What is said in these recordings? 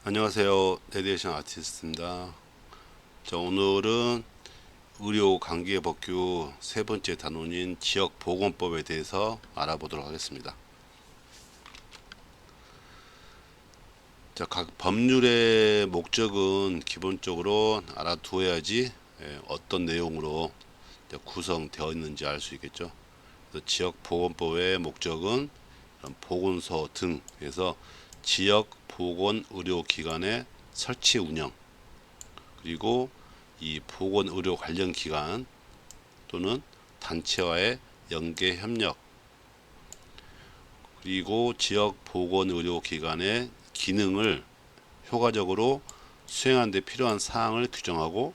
안녕하세요. 레디에이션 아티스트입니다. 자, 오늘은 의료 관계 법규 세 번째 단원인 지역보건법에 대해서 알아보도록 하겠습니다. 자, 각 법률의 목적은 기본적으로 알아두어야지 어떤 내용으로 구성되어 있는지 알 수 있겠죠. 그래서 지역보건법의 목적은 보건소 등에서 지역 보건의료기관의 설치 운영, 그리고 이 보건의료 관련 기관 또는 단체와의 연계 협력, 그리고 지역 보건의료 기관의 기능을 효과적으로 수행하는 데 필요한 사항을 규정하고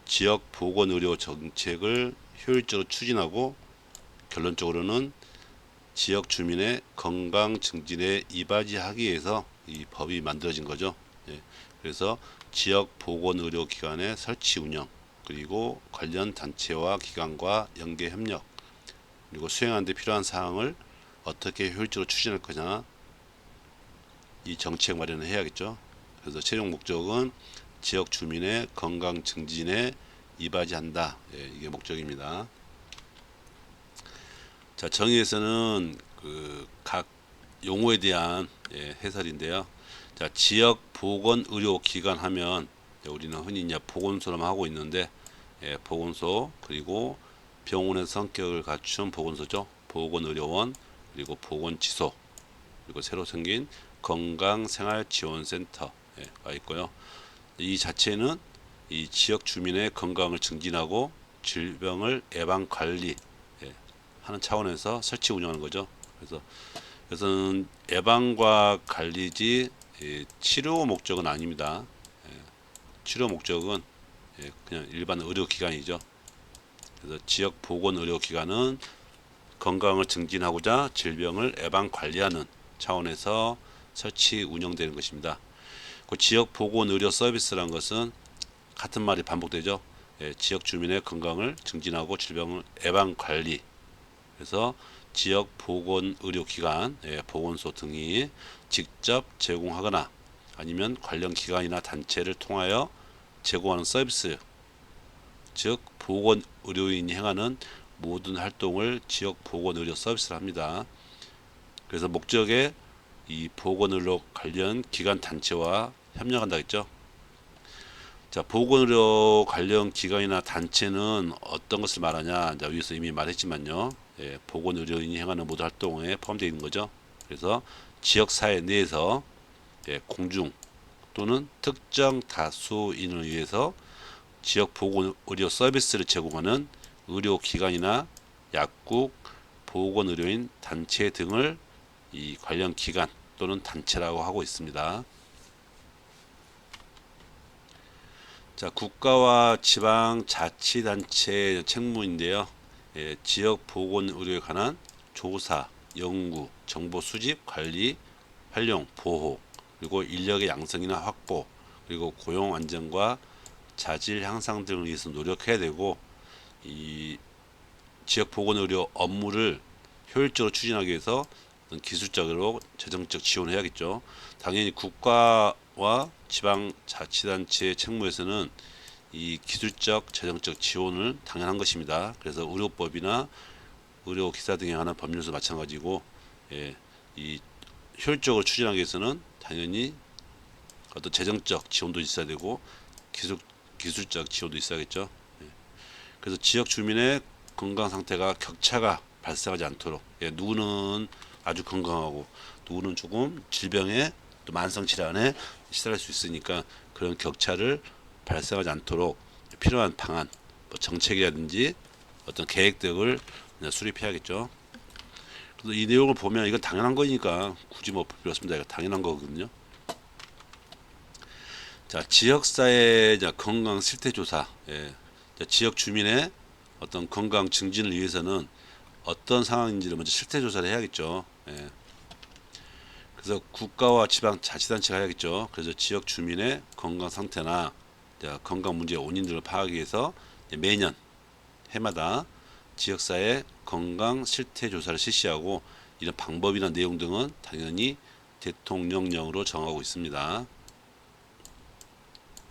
지역 보건의료 정책을 효율적으로 추진하고 결론적으로는 지역 주민의 건강 증진에 이바지하기 위해서 이 법이 만들어진 거죠. 예, 그래서 지역 보건의료기관의 설치 운영, 그리고 관련 단체와 기관과 연계 협력, 그리고 수행하는 데 필요한 사항을 어떻게 효율적으로 추진할 거냐, 이 정책 마련을 해야겠죠. 그래서 최종 목적은 지역 주민의 건강 증진에 이바지한다. 예, 이게 목적입니다. 자, 정의에서는 그 각 용어에 대한 해설인데요. 자, 지역 보건 의료 기관 하면 우리는 흔히 이제 보건소로만 하고 있는데, 보건소, 그리고 병원의 성격을 갖춘 보건소죠. 보건의료원, 그리고 보건지소, 그리고 새로 생긴 건강생활지원센터가 있고요. 이 자체는 이 지역 주민의 건강을 증진하고 질병을 예방 관리 하는 차원에서 설치 운영하는 거죠. 그래서 이것은 예방과 관리지 치료 목적은 아닙니다. 치료 목적은 그냥 일반 의료기관이죠. 그래서 지역 보건의료기관은 건강을 증진하고자 질병을 예방 관리하는 차원에서 설치 운영되는 것입니다. 그 지역 보건의료 서비스란 것은 같은 말이 반복되죠. 지역 주민의 건강을 증진하고 질병을 예방 관리. 그래서 지역 보건의료기관, 보건소 등이 직접 제공하거나 아니면 관련 기관이나 단체를 통하여 제공하는 서비스, 즉 보건의료인이 행하는 모든 활동을 지역 보건의료 서비스를 합니다. 그래서 목적에 이 보건의료 관련 기관 단체와 협력한다 했죠. 자, 보건의료 관련 기관이나 단체는 어떤 것을 말하냐? 자, 위에서 이미 말했지만요. 보건의료인이 행하는 모든 활동에 포함되어 있는 거죠. 그래서 지역사회 내에서 공중 또는 특정 다수인을 위해서 지역 보건의료 서비스를 제공하는 의료기관이나 약국, 보건의료인 단체 등을 이 관련 기관 또는 단체라고 하고 있습니다. 자, 국가와 지방 자치단체 책무인데요. 지역 보건 의료에 관한 조사, 연구, 정보 수집, 관리, 활용, 보호, 그리고 인력의 양성이나 확보, 그리고 고용 안정과 자질 향상 등을 위해서 노력해야 되고, 이 지역 보건 의료 업무를 효율적으로 추진하기 위해서 기술적으로 재정적 지원을 해야겠죠. 당연히 국가와 지방자치단체의 책무에서는 이 기술적 재정적 지원을 당연한 것입니다. 그래서 의료법이나 의료기사 등에 관한 법률도 마찬가지고, 이 효율적으로 추진하기 위해서는 당연히 어떤 재정적 지원도 있어야 되고 기술적 지원도 있어야겠죠. 그래서 지역 주민의 건강 상태가 격차가 발생하지 않도록, 누구는 아주 건강하고 누구는 조금 질병에 또 만성 질환에 시달릴 수 있으니까 그런 격차를 발생하지 않도록 필요한 방안, 뭐 정책이라든지 어떤 계획 등을 수립해야겠죠. 그래서 이 내용을 보면 이건 당연한 거니까 굳이 뭐 필요 없습니다. 이거 당연한 거거든요. 자, 지역사회 건강 실태 조사. 자, 지역 주민의 어떤 건강 증진을 위해서는 어떤 상황인지를 먼저 실태 조사를 해야겠죠. 그래서 국가와 지방 자치단체가 해야겠죠. 그래서 지역 주민의 건강 상태나 건강 문제의 원인들을 파악하기 위해서 매년 해마다 지역사회 건강 실태 조사를 실시하고, 이런 방법이나 내용 등은 당연히 대통령령으로 정하고 있습니다.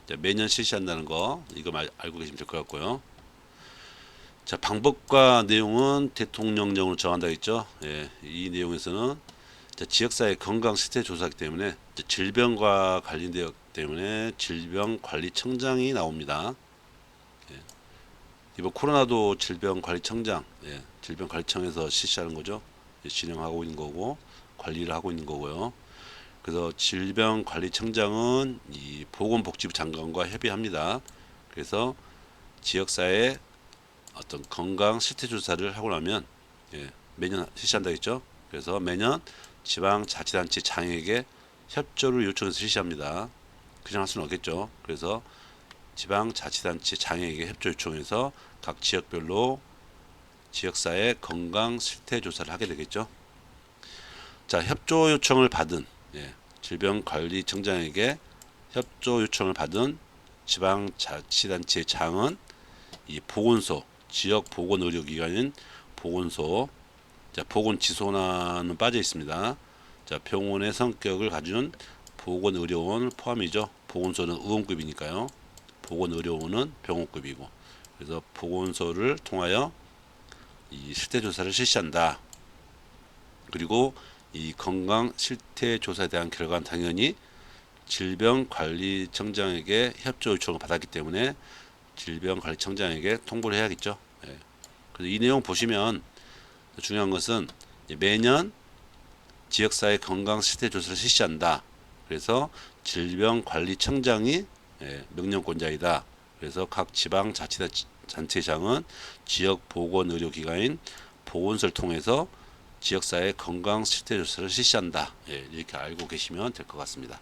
자, 매년 실시한다는 거 이거 알고 계시면 될 것 같고요. 자, 방법과 내용은 대통령령으로 정한다 했죠. 예, 이 내용에서는 자, 지역사회 건강 실태 조사이기 때문에 질병과 관련되기 때문에 질병관리청장이 나옵니다. 예, 이번 코로나도 질병관리청장, 예, 질병관리청에서 실시하는 거죠. 예, 진행하고 있는 거고 관리를 하고 있는 거고요. 그래서 질병관리청장은 이 보건복지부 장관과 협의합니다. 그래서 지역사회 어떤 건강 실태 조사를 하고 나면 예, 매년 실시한다 했죠. 그래서 매년 지방자치단체 장에게 협조를 요청해서 실시합니다. 그냥 할 수는 없겠죠. 그래서 지방자치단체 장에게 협조 요청해서 각 지역별로 지역사회 건강 실태 조사를 하게 되겠죠. 자, 협조 요청을 받은 예, 질병관리청장에게 협조 요청을 받은 지방자치단체 장은 이 보건소, 지역 보건의료기관인 보건소, 자, 보건지소나는 빠져 있습니다. 자, 병원의 성격을 가진 보건의료원 포함이죠. 보건소는 의원급이니까요. 보건의료원은 병원급이고, 그래서 보건소를 통하여 이 실태조사를 실시한다. 그리고 이 건강 실태조사에 대한 결과는 당연히 질병관리청장에게 협조 요청을 받았기 때문에 질병관리청장에게 통보를 해야겠죠. 예. 그래서 이 내용 보시면 중요한 것은 매년 지역사회 건강 실태 조사를 실시한다. 그래서 질병관리청장이 예, 명령권자이다. 그래서 각 지방자치단체장은 지역 보건의료기관인 보건소를 통해서 지역사회 건강 실태 조사를 실시한다. 예, 이렇게 알고 계시면 될 것 같습니다.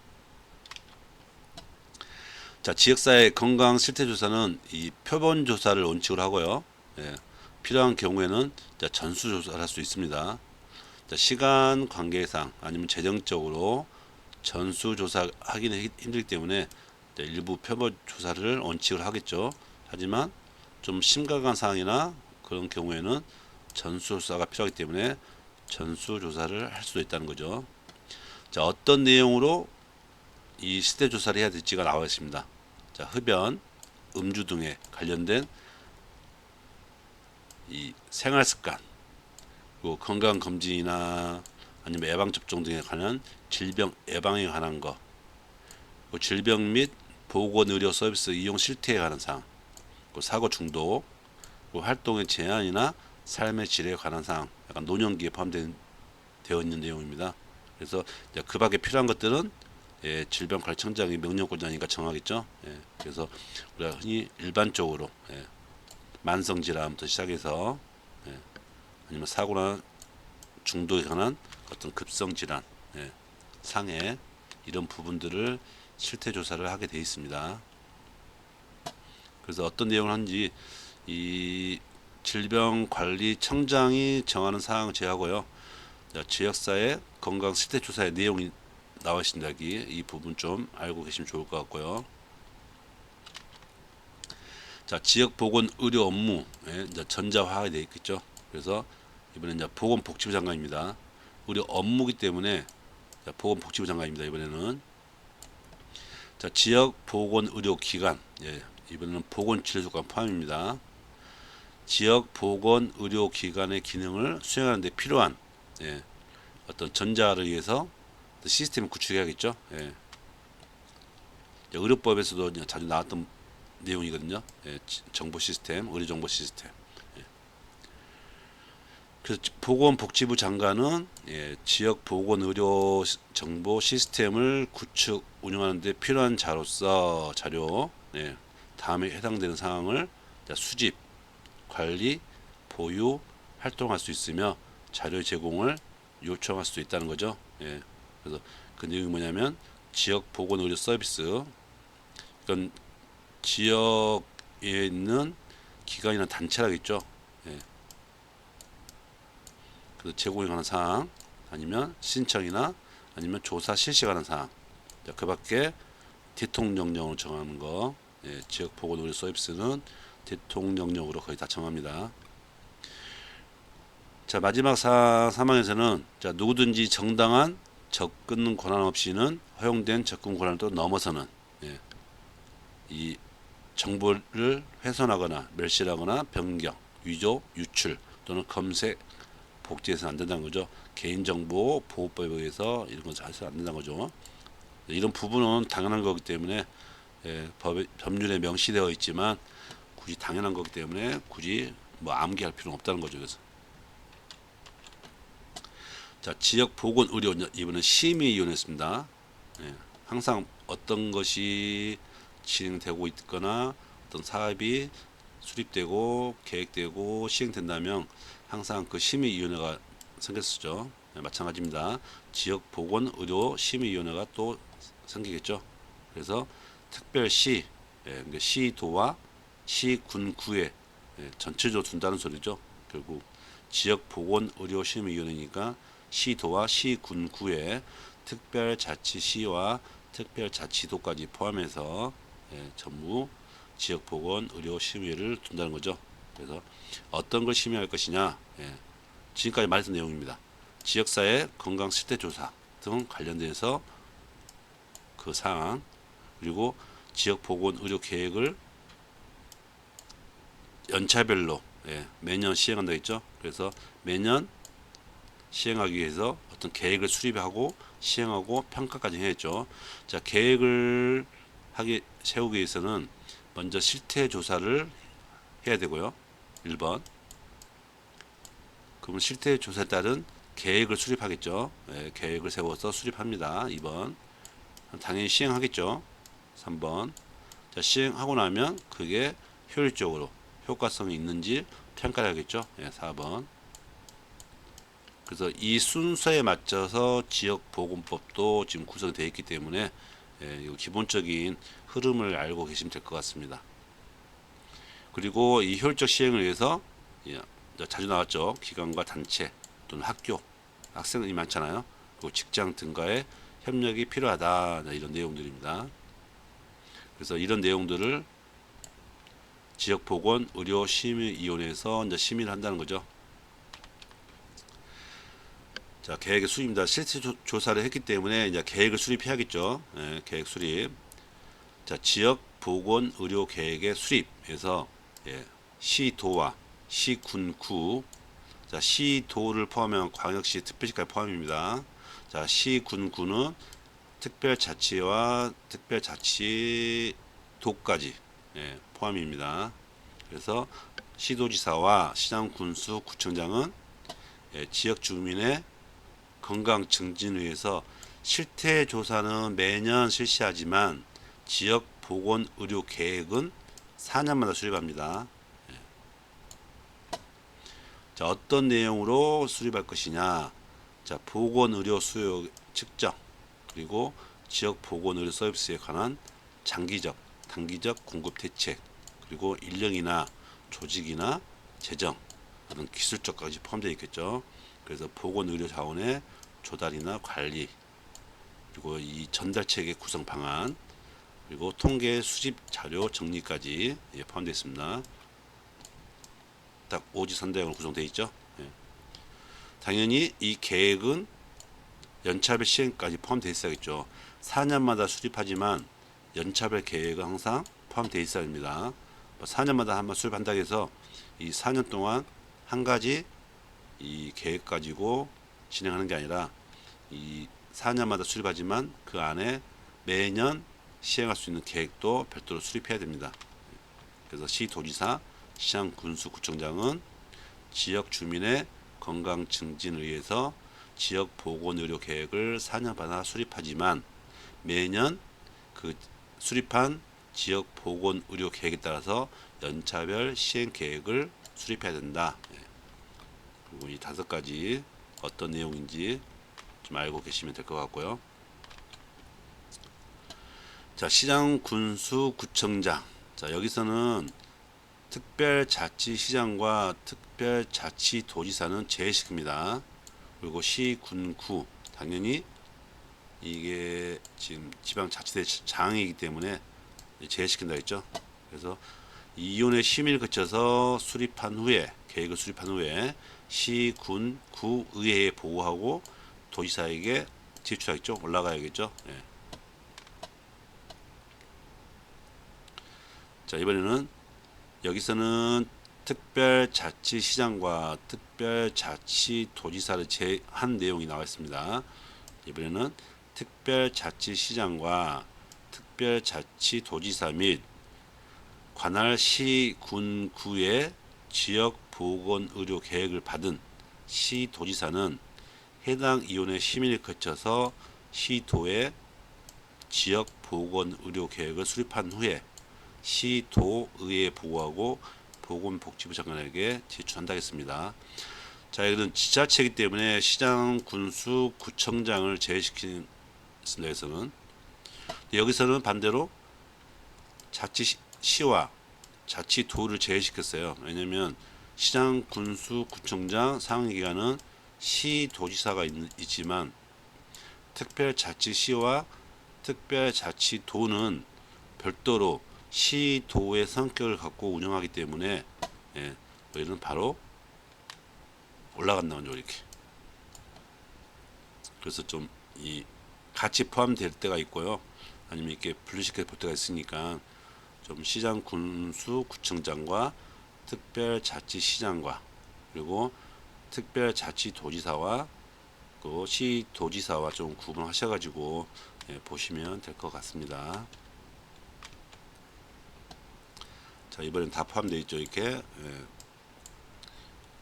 자, 지역사회 건강 실태 조사는 이 표본 조사를 원칙으로 하고요. 예, 필요한 경우에는 자, 전수 조사를 할 수 있습니다. 자, 시간 관계상 아니면 재정적으로 전수 조사하기는 힘들기 때문에 일부 표본 조사를 원칙으로 하겠죠. 하지만 좀 심각한 사항이나 그런 경우에는 전수 조사가 필요하기 때문에 전수 조사를 할 수도 있다는 거죠. 자, 어떤 내용으로 이 실태 조사를 해야 될지가 나와 있습니다. 자, 흡연, 음주 등에 관련된 이 생활 습관, 그리고 건강 검진이나 아니면 예방 접종 등에 관한 질병 예방에 관한 거, 그리고 질병 및 보건 의료 서비스 이용 실태에 관한 사항, 그리고 사고 중독, 그리고 활동의 제한이나 삶의 질에 관한 사항, 약간 노년기에 포함되어 있는 내용입니다. 그래서 그 밖에 필요한 것들은 예, 질병관리청장이 명령권자니까 정하겠죠. 예, 그래서 우리가 흔히 일반적으로 예, 만성질환부터 시작해서 예, 아니면 사고나 중독에 관한 어떤 급성질환, 예, 상해 이런 부분들을 실태 조사를 하게 되어 있습니다. 그래서 어떤 내용을 하는지 이 질병관리청장이 정하는 사항을 제하고요. 지역사회 건강 실태 조사의 내용이 나와 있습니다. 여기 이 부분 좀 알고 계시면 좋을 것 같고요. 자, 지역 보건 의료 업무 이제 전자화가 되어 있겠죠. 그래서 이번에 이제 보건복지부 장관입니다. 의료 업무기 때문에 자, 보건복지부 장관입니다. 이번에는 자, 지역 보건 의료 기관 예, 이번에는 보건치료기관 포함입니다. 지역 보건 의료 기관의 기능을 수행하는 데 필요한 예, 어떤 전자를 위해서 시스템을 구축해야겠죠. 예. 의료법에서도 자주 나왔던 내용이거든요. 예, 정보 시스템, 의료 정보 시스템. 예. 그래서 보건복지부 장관은 예, 지역 보건 의료 정보 시스템을 구축 운영하는 데 필요한 자료 예, 다음에 해당되는 사항을 수집, 관리, 보유, 활동할 수 있으며 자료 제공을 요청할 수도 있다는 거죠. 예. 그래서 그 내용이 뭐냐면 지역 보건 의료 서비스, 이건 지역에 있는 기관이나 단체라겠죠. 예. 그래서 제공에 관한 사항, 아니면 신청이나 아니면 조사 실시에 관한 사항. 그 밖에 대통령령으로 정하는 거, 예, 지역 보건 의료 서비스는 대통령령으로 거의 다 정합니다. 자, 마지막 사망에서는 자, 누구든지 정당한 접근 권한 없이는 허용된 접근 권한을 또 넘어서는 예, 이 정보를 훼손하거나 멸실하거나 변경, 위조, 유출 또는 검색, 복제해서는 안 된다는 거죠. 개인정보 보호법에 의해서 이런 것을 해서 안 된다는 거죠. 이런 부분은 당연한 거기 때문에 법률에 명시되어 있지만 굳이 당연한 거기 때문에 굳이 뭐 암기할 필요는 없다는 거죠. 그래서 자, 지역 보건 의료 이번은 심의위원회였습니다. 항상 어떤 것이 진행되고 있거나 어떤 사업이 수립되고 계획되고 시행된다면 항상 그 심의위원회가 생겼었죠. 마찬가지입니다. 지역보건의료 심의위원회가 또 생기겠죠. 그래서 특별시, 그러니까 시도와 시군구에 전체적으로 둔다는 소리죠. 결국 지역보건의료심의위원회니까 시도와 시군구에 특별자치시와 특별자치도까지 포함해서 전부 지역보건의료심의를 둔다는 거죠. 그래서 어떤 걸 심의할 것이냐, 지금까지 말했던 내용입니다. 지역사회 건강 실태 조사 등 관련돼서 그 사항, 그리고 지역보건의료 계획을 연차별로 매년 시행한다 했죠. 그래서 매년 시행하기 위해서 어떤 계획을 수립하고 시행하고 평가까지 해야죠. 자, 계획을 세우기 위해서는 먼저 실태 조사를 해야 되고요. 1번. 그러면 실태 조사에 따른 계획을 수립하겠죠. 계획을 세워서 수립합니다. 2번. 당연히 시행하겠죠. 3번. 자, 시행하고 나면 그게 효율적으로 효과성이 있는지 평가를 하겠죠. 4번. 그래서 이 순서에 맞춰서 지역보건법도 지금 구성이 되어 있기 때문에 기본적인 흐름을 알고 계시면 될 것 같습니다. 그리고 이 효율적 시행을 위해서 자주 나왔죠. 기관과 단체 또는 학교, 학생이 많잖아요. 그리고 직장 등과의 협력이 필요하다. 이런 내용들입니다. 그래서 이런 내용들을 지역보건의료심의위원회에서 이제 심의를 한다는 거죠. 자, 계획의 수립입니다. 실태 조사를 했기 때문에 이제 계획을 수립해야겠죠. 계획 수립. 자, 지역 보건 의료 계획의 수립에서 시도와 시군구, 자, 시도를 포함한 광역시, 특별시까지 포함입니다. 자, 시군구는 특별자치와 특별자치도까지 포함입니다. 그래서 시도지사와 시장군수, 구청장은 지역 주민의 건강 증진을 위해서 실태 조사는 매년 실시하지만 지역 보건 의료 계획은 4년마다 수립합니다. 자, 어떤 내용으로 수립할 것이냐? 자, 보건 의료 수요 측정, 그리고 지역 보건 의료 서비스에 관한 장기적, 단기적 공급 대책, 그리고 인력이나 조직이나 재정, 그런 기술적까지 포함되어 있겠죠. 그래서 보건 의료 자원의 조달이나 관리, 그리고 이 전달 체계 구성 방안, 그리고 통계 수집 자료 정리까지 포함되어 있습니다. 딱 오지선다형으로 구성되어 있죠. 당연히 이 계획은 연차별 시행까지 포함되어 있어야겠죠. 4년마다 수립하지만 연차별 계획은 항상 포함되어 있어야 합니다. 4년마다 한번 수립한다고 해서 이 4년 동안 한 가지 이 계획 가지고 진행하는 게 아니라 이 4년마다 수립하지만 그 안에 매년 시행할 수 있는 계획도 별도로 수립해야 됩니다. 그래서 시도지사, 시장, 군수, 구청장은 지역 주민의 건강 증진을 위해서 지역 보건 의료 계획을 4년마다 수립하지만 매년 그 수립한 지역 보건 의료 계획에 따라서 연차별 시행 계획을 수립해야 된다. 그리고 이 5가지 어떤 내용인지 좀 알고 계시면 될 것 같고요. 자, 시장, 군수, 구청장. 자, 여기서는 특별자치시장과 특별자치도지사는 제외시킵니다. 그리고 시, 군, 구 당연히 이게 지금 지방자치대장이기 때문에 제외시킨다 했죠. 그래서 이혼의 심의를 거쳐서 수립한 후에 계획을 수립한 후에 시, 군, 구, 의회에 보고하고 도지사에게 제출하겠죠. 올라가야겠죠. 자, 이번에는 여기서는 특별자치시장과 특별자치도지사를 제한 내용이 나와 있습니다. 이번에는 특별자치시장과 특별자치도지사 및 관할 시, 군, 구의 지역보건의료 계획을 받은 시도지사는 해당 이원의 심의를 거쳐서 시도의 지역보건의료 계획을 수립한 후에 시도의회에 보고하고 보건복지부 장관에게 제출한다 했습니다. 자, 여기는 지자체이기 때문에 시장, 군수, 구청장을 제외시키는 데서는, 여기서는 반대로 자치시와 자치도를 제외시켰어요. 왜냐하면 시장, 군수, 구청장 상임기관은 시도지사가 있지만 특별자치시와 특별자치도는 별도로 시도의 성격을 갖고 운영하기 때문에 여기는 바로 올라간다는 거죠. 이렇게. 그래서 좀 이 같이 포함될 때가 있고요. 아니면 이렇게 분리시켜 볼 때가 있으니까 좀 시장, 군수, 구청장과 특별자치시장과 그리고 특별자치도지사와 그 시도지사와 좀 구분하셔가지고 보시면 될 것 같습니다. 자, 이번엔 다 포함되어 있죠. 이렇게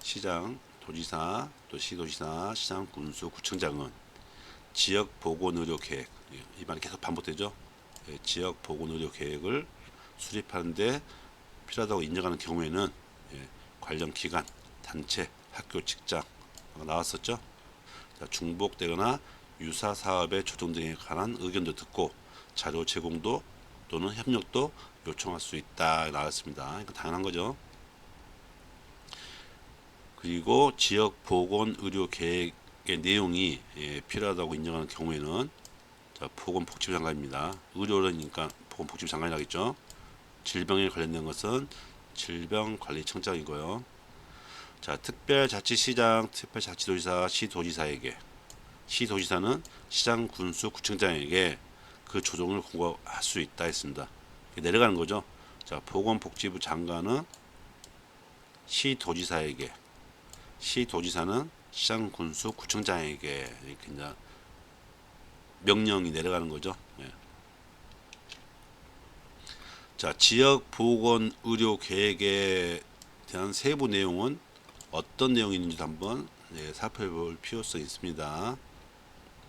시장, 도지사, 또 시도지사, 시장, 군수, 구청장은 지역보건의료계획, 이 말이 계속 반복되죠. 지역보건의료계획을 수립하는데 필요하다고 인정하는 경우에는 관련 기관, 단체, 학교, 직장 나왔었죠. 자, 중복되거나 유사 사업의 조정 등에 관한 의견도 듣고 자료 제공도 또는 협력도 요청할 수 있다 나왔습니다. 이거 당연한 거죠. 그리고 지역보건의료계획의 내용이 필요하다고 인정하는 경우에는 자, 보건복지부 장관입니다. 의료라니까 보건복지부 장관이 나겠죠. 질병에 관련된 것은 질병관리청장이고요. 자, 특별자치시장, 특별자치도지사, 시도지사에게, 시도지사는 시장, 군수, 구청장에게 그 조정을 공고할 수 있다 했습니다. 내려가는 거죠. 자, 보건복지부 장관은 시도지사에게, 시도지사는 시장, 군수, 구청장에게 이렇게 이제 명령이 내려가는 거죠. 자, 지역보건의료계획에 대한 세부 내용은 어떤 내용이 있는지 한번 살펴볼 필요성이 있습니다.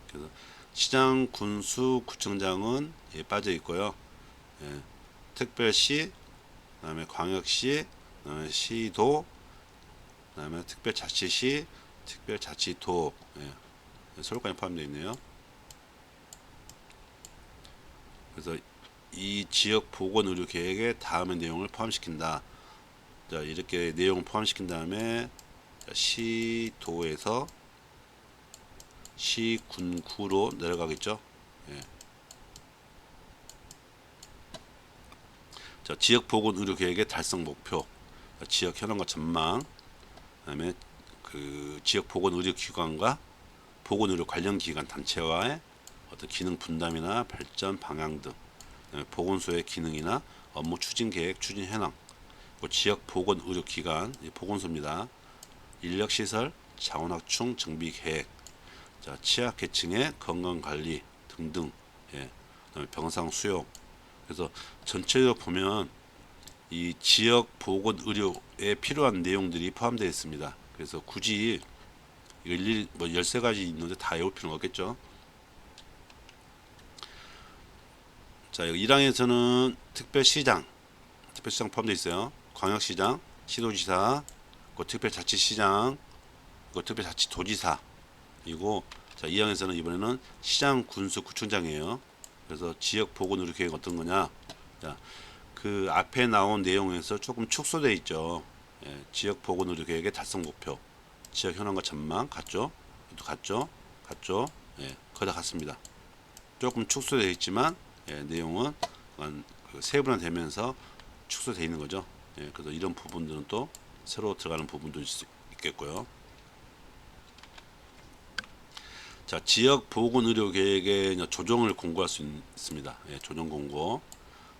그래서 시장, 군수, 구청장은 빠져 있고요. 특별시, 그다음에 광역시, 그다음에 시도, 그다음에 특별자치시, 특별자치도, 서울까지 포함되어 있네요. 그래서 이 지역 보건 의료 계획에 다음의 내용을 포함시킨다. 자, 이렇게 내용을 포함시킨 다음에 시도에서 시군구로 내려가겠죠. 자, 지역 보건 의료 계획의 달성 목표, 지역 현황과 전망, 그다음에 그 지역 보건 의료 기관과 보건 의료 관련 기관 단체와의 어떤 기능 분담이나 발전 방향 등, 보건소의 기능이나 업무 추진 계획, 추진 현황, 지역 보건 의료 기관 보건소입니다. 인력 시설, 자원 확충 정비 계획, 자, 취약 계층의 건강 관리 등등, 그다음에 병상 수용. 그래서 전체적으로 보면 이 지역 보건 의료에 필요한 내용들이 포함되어 있습니다. 그래서 굳이 일일이 뭐 13가지 있는데 다 외울 필요는 없겠죠. 자, 여기 1항에서는 특별시장 포함되어 있어요. 광역시장, 시도지사, 그 특별자치시장, 그 특별자치도지사. 그리고 자, 2항에서는 이번에는 시장, 군수, 구청장이에요. 그래서 지역 보건 의료 계획 어떤 거냐? 자, 그 앞에 나온 내용에서 조금 축소되어 있죠. 지역 보건 의료 계획의 달성 목표, 지역 현황과 전망 같죠? 같죠? 거의 다 같습니다. 조금 축소되어 있지만 내용은 그 세분화되면서 축소되어 있는 거죠. 그래서 이런 부분들은 또 새로 들어가는 부분도 있겠고요. 자, 지역 보건 의료 계획의 조정을 공고할 수 있습니다. 조정 공고.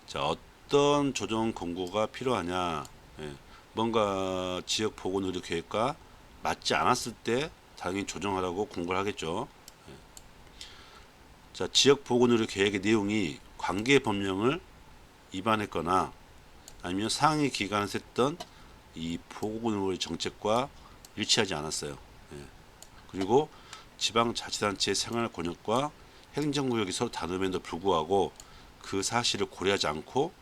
자, 어떤 조정 공고가 필요하냐. 예, 뭔가 지역 보건 의료 계획과 맞지 않았을 때 당연히 조정하라고 공고를 하겠죠. 자, 지역 보건 의료 계획의 내용이 관계 법령을 위반했거나 아니면 상위 기관에서 했던 이 보건 의료 정책과 일치하지 않았어요. 예. 그리고 지방자치단체의 생활 권역과 행정구역이 서로 다름에도 불구하고 그 사실을 고려하지 않고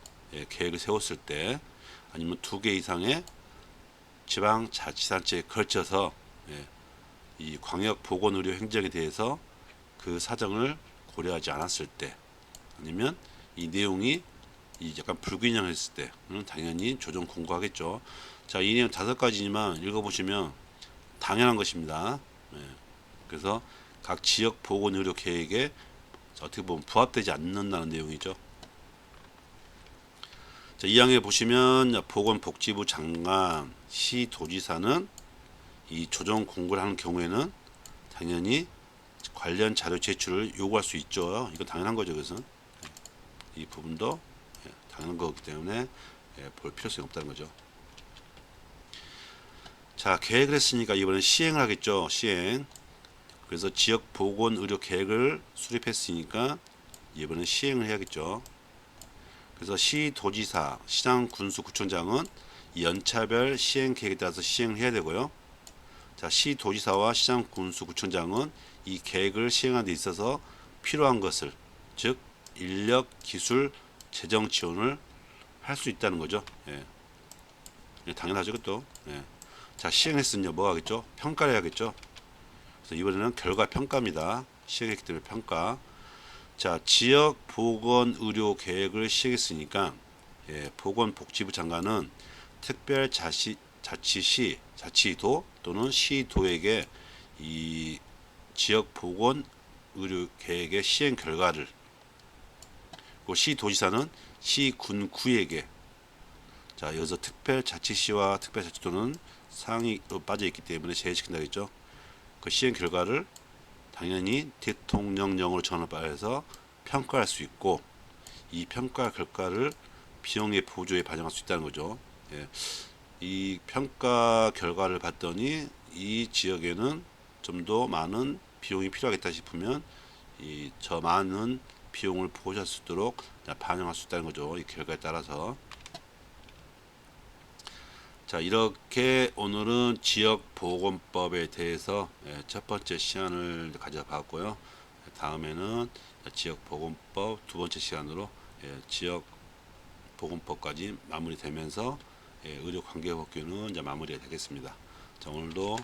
계획을 세웠을 때, 아니면 두 개 이상의 지방자치단체에 걸쳐서 이 광역보건의료 행정에 대해서 그 사정을 고려하지 않았을 때, 아니면 이 내용이 약간 불균형했을 때는 당연히 조정 공고하겠죠. 자, 이 내용 5가지지만 읽어보시면 당연한 것입니다. 그래서 각 지역 보건의료 계획에 어떻게 보면 부합되지 않는다는 내용이죠. 자, 2항에 보시면 보건복지부 장관, 시도지사는 이 조정 공고를 하는 경우에는 당연히 관련 자료 제출을 요구할 수 있죠. 이건 당연한 거죠. 그래서 이 부분도 당연한 거기 때문에 볼 필요성이 없다는 거죠. 자, 계획을 했으니까 이번엔 시행을 하겠죠. 시행. 그래서 지역 보건 의료 계획을 수립했으니까 이번엔 시행을 해야겠죠. 그래서 시도지사, 시장, 군수, 구청장은 연차별 시행 계획에 따라서 시행을 해야 되고요. 자, 시도지사와 시장, 군수, 구청장은 이 계획을 시행하는 데 있어서 필요한 것을, 즉 인력, 기술, 재정 지원을 할 수 있다는 거죠. 당연하죠, 그것도. 자, 시행했으면요, 뭐 하겠죠? 평가를 해야겠죠. 그래서 이번에는 결과 평가입니다. 시행했기 때문에 평가. 자, 지역 보건 의료 계획을 시행했으니까 보건복지부 장관은 특별자치시, 자치도 또는 시도에게 이 지역 보건 의료 계획의 시행 결과를, 그리고 시도지사는 시군구에게, 자, 여기서 특별자치시와 특별자치도는 상위로 빠져 있기 때문에 제외시킨다겠죠. 그 시행 결과를 당연히 대통령령으로 전환을 발해서 평가할 수 있고, 이 평가 결과를 비용의 보조에 반영할 수 있다는 거죠. 이 평가 결과를 봤더니 이 지역에는 좀 더 많은 비용이 필요하겠다 싶으면 저 많은 비용을 보호할 수 있도록 반영할 수 있다는 거죠. 이 결과에 따라서. 자, 이렇게 오늘은 지역보건법에 대해서 첫 번째 시간을 가져봤고요. 다음에는 지역보건법 두 번째 시간으로 지역보건법까지 마무리되면서 의료관계법규는 이제 마무리가 되겠습니다. 자, 오늘도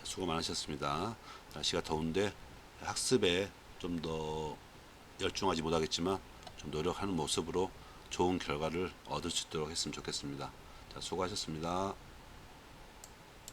수고 많으셨습니다. 날씨가 더운데 학습에 좀 더 열중하지 못하겠지만 좀 노력하는 모습으로 좋은 결과를 얻을 수 있도록 했으면 좋겠습니다. 자, 수고하셨습니다.